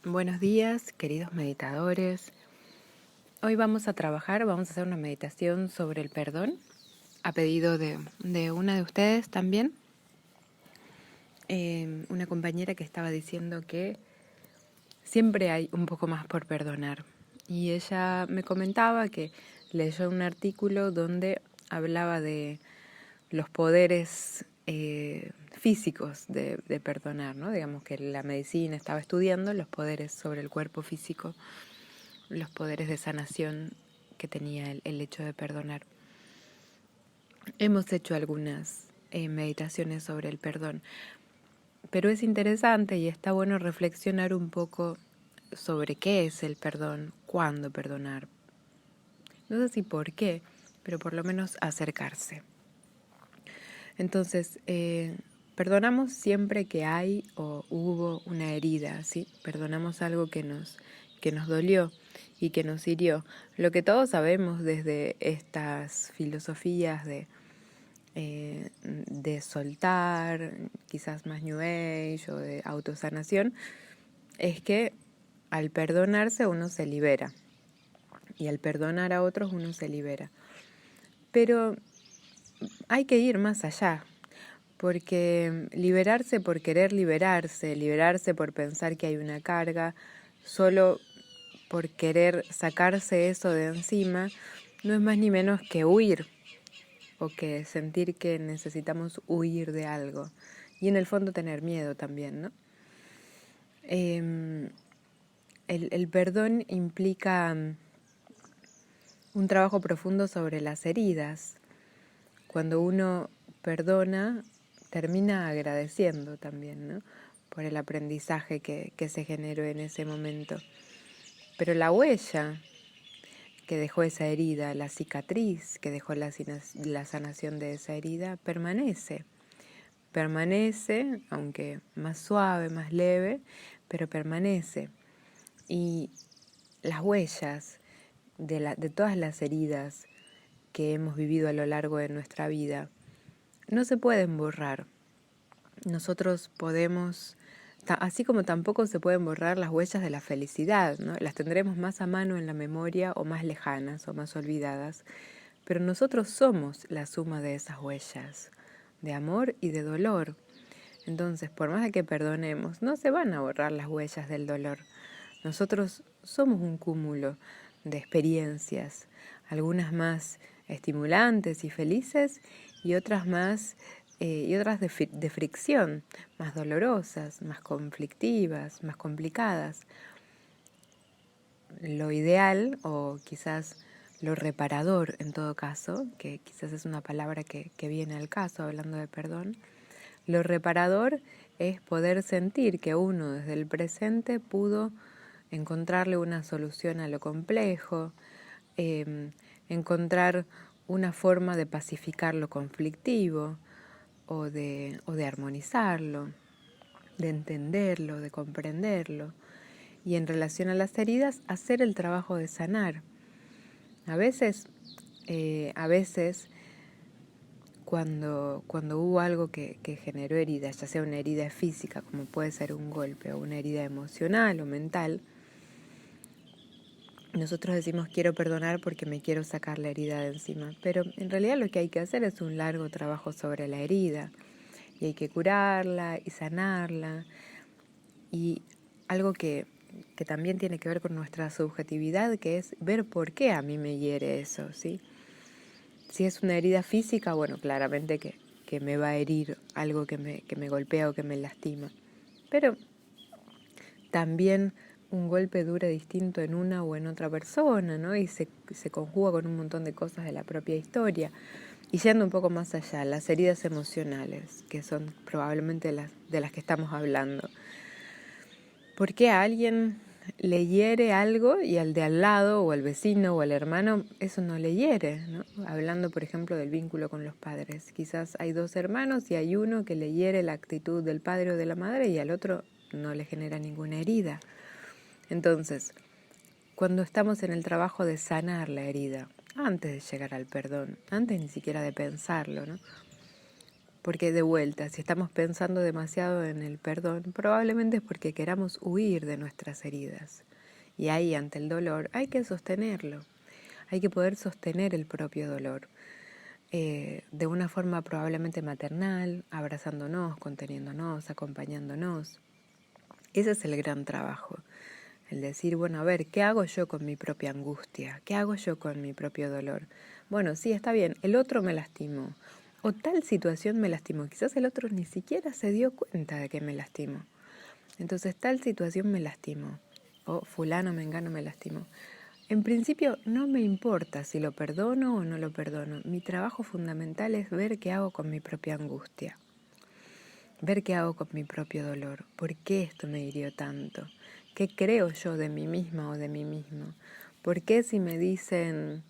Buenos días, queridos meditadores. Hoy vamos a hacer una meditación sobre el perdón, a pedido de una de ustedes también. Una compañera que estaba diciendo que siempre hay un poco más por perdonar. Y ella me comentaba que leyó un artículo donde hablaba de los poderes físicos de perdonar, ¿no? Digamos que la medicina estaba estudiando los poderes sobre el cuerpo físico, los poderes de sanación que tenía el hecho de perdonar. Hemos hecho algunas meditaciones sobre el perdón, pero es interesante y está bueno reflexionar un poco sobre qué es el perdón, cuándo perdonar. No sé si por qué, pero por lo menos acercarse. Entonces, perdonamos siempre que hay o hubo una herida, ¿sí? Perdonamos algo que nos dolió y que nos hirió. Lo que todos sabemos desde estas filosofías de soltar, quizás más New Age o de autosanación, es que al perdonarse uno se libera y al perdonar a otros uno se libera. Pero hay que ir más allá. Porque liberarse por querer liberarse por pensar que hay una carga, solo por querer sacarse eso de encima, no es más ni menos que huir o que sentir que necesitamos huir de algo. Y en el fondo tener miedo también, ¿no? El perdón implica un trabajo profundo sobre las heridas. Cuando uno perdona, termina agradeciendo también, ¿no? Por el aprendizaje que se generó en ese momento. Pero la huella que dejó esa herida, la cicatriz que dejó la sanación de esa herida, permanece. Permanece, aunque más suave, más leve, pero permanece. Y las huellas de todas las heridas que hemos vivido a lo largo de nuestra vida no se pueden borrar. Nosotros podemos, así como tampoco se pueden borrar las huellas de la felicidad, ¿no? Las tendremos más a mano en la memoria o más lejanas o más olvidadas, pero nosotros somos la suma de esas huellas, de amor y de dolor. Entonces, por más de que perdonemos, no se van a borrar las huellas del dolor. Nosotros somos un cúmulo de experiencias, algunas más estimulantes y felices y otras más otras de fricción, más dolorosas, más conflictivas, más complicadas. Lo ideal, o quizás lo reparador en todo caso, que quizás es una palabra que viene al caso hablando de perdón, lo reparador es poder sentir que uno desde el presente pudo encontrarle una solución a lo complejo, encontrar una forma de pacificar lo conflictivo o de armonizarlo, de entenderlo, de comprenderlo. Y en relación a las heridas, hacer el trabajo de sanar. A veces cuando hubo algo que generó heridas, ya sea una herida física, como puede ser un golpe, o una herida emocional o mental, nosotros decimos quiero perdonar porque me quiero sacar la herida de encima, pero en realidad lo que hay que hacer es un largo trabajo sobre la herida y hay que curarla y sanarla. Y algo que también tiene que ver con nuestra subjetividad, que es ver por qué a mí me hiere eso, ¿sí? Si es una herida física, bueno, claramente que me va a herir algo que me golpea o que me lastima. Pero también un golpe dura distinto en una o en otra persona, ¿no? Y se conjuga con un montón de cosas de la propia historia. Y yendo un poco más allá, las heridas emocionales, que son probablemente de las que estamos hablando. ¿Por qué a alguien le hiere algo y al de al lado o al vecino o al hermano eso no le hiere, ¿no? Hablando, por ejemplo, del vínculo con los padres. Quizás hay dos hermanos y hay uno que le hiere la actitud del padre o de la madre y al otro no le genera ninguna herida. Entonces, cuando estamos en el trabajo de sanar la herida, antes de llegar al perdón, antes ni siquiera de pensarlo, ¿no? Porque de vuelta, si estamos pensando demasiado en el perdón, probablemente es porque queramos huir de nuestras heridas. Y ahí, ante el dolor, hay que sostenerlo. Hay que poder sostener el propio dolor. De una forma probablemente maternal, abrazándonos, conteniéndonos, acompañándonos. Ese es el gran trabajo. El decir, bueno, a ver, ¿qué hago yo con mi propia angustia? ¿Qué hago yo con mi propio dolor? Bueno, sí, está bien, el otro me lastimó. O tal situación me lastimó. Quizás el otro ni siquiera se dio cuenta de que me lastimó. Entonces tal situación me lastimó. O fulano, mengano me lastimó. En principio no me importa si lo perdono o no lo perdono. Mi trabajo fundamental es ver qué hago con mi propia angustia. Ver qué hago con mi propio dolor. ¿Por qué esto me hirió tanto? ¿Qué creo yo de mí misma o de mí mismo? ¿Por qué si me dicen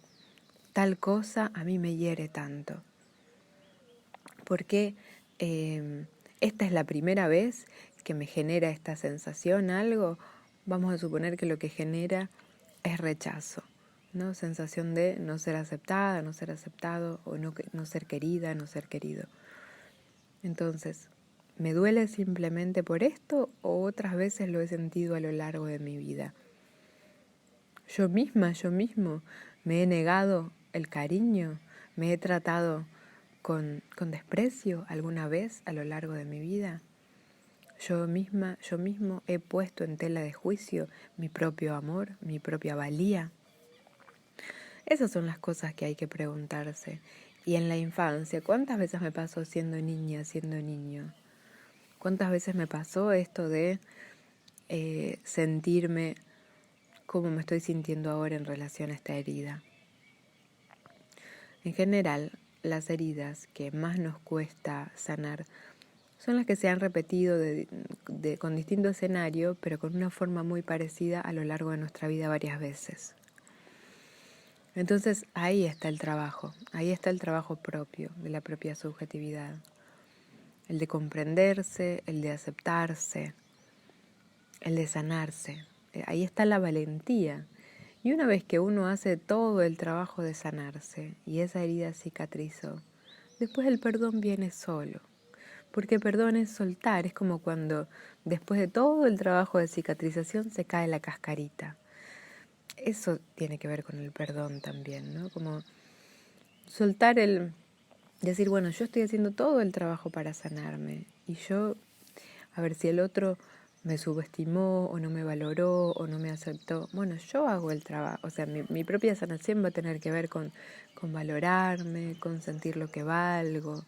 tal cosa a mí me hiere tanto? ¿Por qué esta es la primera vez que me genera esta sensación algo? Vamos a suponer que lo que genera es rechazo, ¿no? Sensación de no ser aceptada, no ser aceptado, o no ser querida, no ser querido. Entonces, ¿me duele simplemente por esto o otras veces lo he sentido a lo largo de mi vida? Yo mismo, me he negado el cariño, me he tratado con desprecio alguna vez a lo largo de mi vida. Yo mismo he puesto en tela de juicio mi propio amor, mi propia valía. Esas son las cosas que hay que preguntarse. Y en la infancia, ¿cuántas veces me pasó siendo niña, siendo niño? ¿Cuántas veces me pasó esto de sentirme como me estoy sintiendo ahora en relación a esta herida? En general, las heridas que más nos cuesta sanar son las que se han repetido con distinto escenario, pero con una forma muy parecida a lo largo de nuestra vida varias veces. Entonces ahí está el trabajo propio, de la propia subjetividad. El de comprenderse, el de aceptarse, el de sanarse. Ahí está la valentía. Y una vez que uno hace todo el trabajo de sanarse y esa herida cicatrizó, después el perdón viene solo. Porque perdón es soltar, es como cuando después de todo el trabajo de cicatrización se cae la cascarita. Eso tiene que ver con el perdón también, ¿no? Como soltar decir, bueno, yo estoy haciendo todo el trabajo para sanarme y yo, a ver si el otro me subestimó o no me valoró o no me aceptó. Bueno, yo hago el trabajo, o sea, mi propia sanación va a tener que ver con valorarme, con sentir lo que valgo.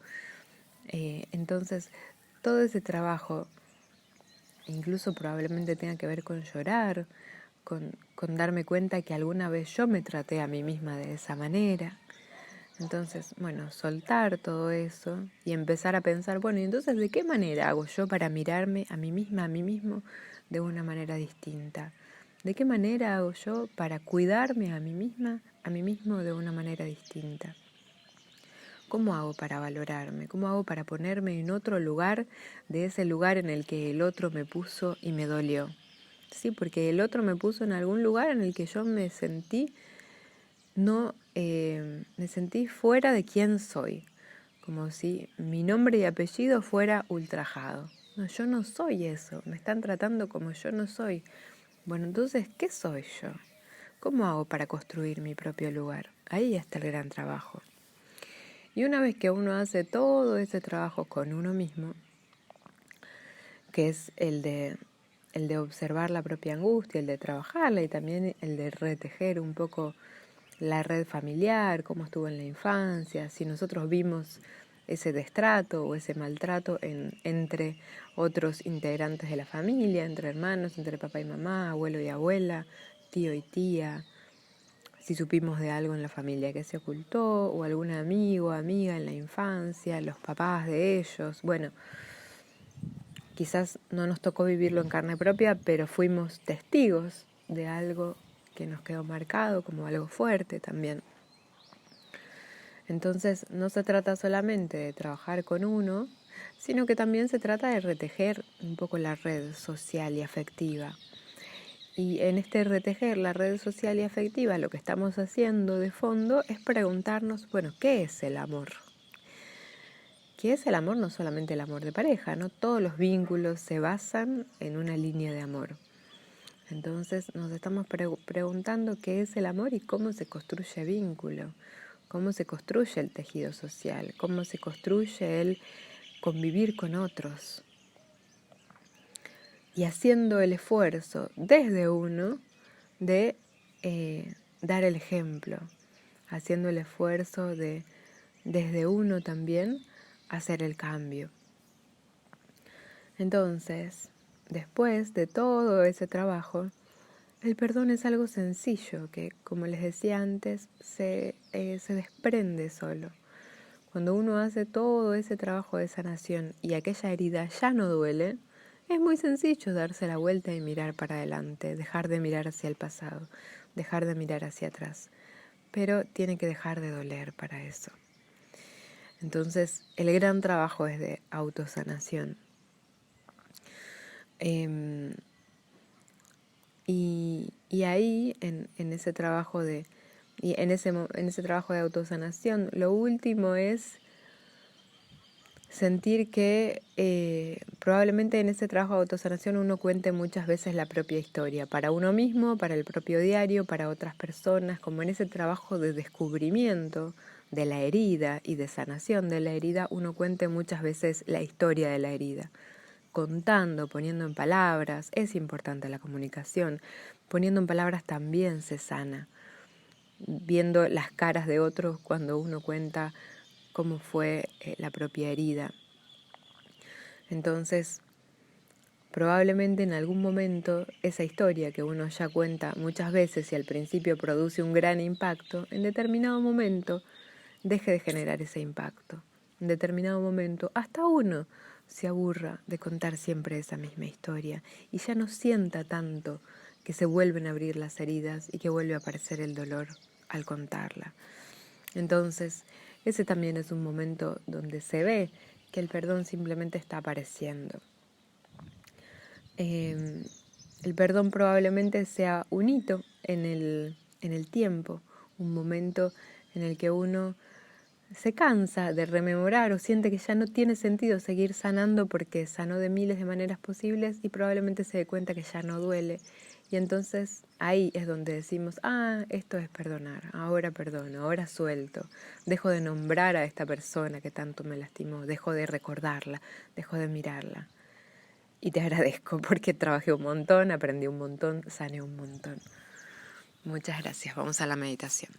Entonces, todo ese trabajo incluso probablemente tenga que ver con llorar, con darme cuenta que alguna vez yo me traté a mí misma de esa manera. Entonces, bueno, soltar todo eso y empezar a pensar, bueno, ¿y entonces de qué manera hago yo para mirarme a mí misma, a mí mismo, de una manera distinta? ¿De qué manera hago yo para cuidarme a mí misma, a mí mismo de una manera distinta? ¿Cómo hago para valorarme? ¿Cómo hago para ponerme en otro lugar de ese lugar en el que el otro me puso y me dolió? Sí, porque el otro me puso en algún lugar en el que yo me sentí me sentí fuera de quién soy, como si mi nombre y apellido fuera ultrajado. No, yo no soy eso, me están tratando como yo no soy. Bueno, entonces, ¿qué soy yo? ¿Cómo hago para construir mi propio lugar? Ahí está el gran trabajo. Y una vez que uno hace todo ese trabajo con uno mismo, que es el de observar la propia angustia, el de trabajarla y también el de retejer un poco la red familiar, cómo estuvo en la infancia, si nosotros vimos ese destrato o ese maltrato entre otros integrantes de la familia, entre hermanos, entre papá y mamá, abuelo y abuela, tío y tía, si supimos de algo en la familia que se ocultó, o algún amigo o amiga en la infancia, los papás de ellos. Bueno, quizás no nos tocó vivirlo en carne propia, pero fuimos testigos de algo que nos quedó marcado como algo fuerte también. Entonces no se trata solamente de trabajar con uno, sino que también se trata de retejer un poco la red social y afectiva. Y en este retejer la red social y afectiva, lo que estamos haciendo de fondo es preguntarnos, bueno, ¿qué es el amor? que es el amor, no solamente el amor de pareja, ¿no? Todos los vínculos se basan en una línea de amor. Entonces nos estamos preguntando qué es el amor y cómo se construye vínculo, cómo se construye el tejido social, cómo se construye el convivir con otros. Y haciendo el esfuerzo desde uno de dar el ejemplo, haciendo el esfuerzo de desde uno también hacer el cambio. Entonces, después de todo ese trabajo, el perdón es algo sencillo que, como les decía antes, se desprende solo. Cuando uno hace todo ese trabajo de sanación y aquella herida ya no duele, es muy sencillo darse la vuelta y mirar para adelante, dejar de mirar hacia el pasado, dejar de mirar hacia atrás. Pero tiene que dejar de doler para eso. Entonces, el gran trabajo es de autosanación. Y ahí, en ese trabajo de trabajo de autosanación, lo último es sentir que probablemente en ese trabajo de autosanación uno cuente muchas veces la propia historia, para uno mismo, para el propio diario, para otras personas, como en ese trabajo de descubrimiento de la herida y de sanación de la herida, uno cuente muchas veces la historia de la herida. Contando, poniendo en palabras, es importante la comunicación, poniendo en palabras también se sana, viendo las caras de otros cuando uno cuenta cómo fue la propia herida. Entonces, probablemente en algún momento esa historia que uno ya cuenta muchas veces y al principio produce un gran impacto, en determinado momento deje de generar ese impacto. En determinado momento hasta uno se aburra de contar siempre esa misma historia y ya no sienta tanto que se vuelven a abrir las heridas y que vuelve a aparecer el dolor al contarla. Entonces, ese también es un momento donde se ve que el perdón simplemente está apareciendo. El perdón probablemente sea un hito en el tiempo, un momento en el que uno se cansa de rememorar o siente que ya no tiene sentido seguir sanando porque sanó de miles de maneras posibles y probablemente se dé cuenta que ya no duele. Y entonces ahí es donde decimos, esto es perdonar, ahora perdono, ahora suelto, dejo de nombrar a esta persona que tanto me lastimó, dejo de recordarla, dejo de mirarla. Y te agradezco porque trabajé un montón, aprendí un montón, sané un montón. Muchas gracias, vamos a la meditación.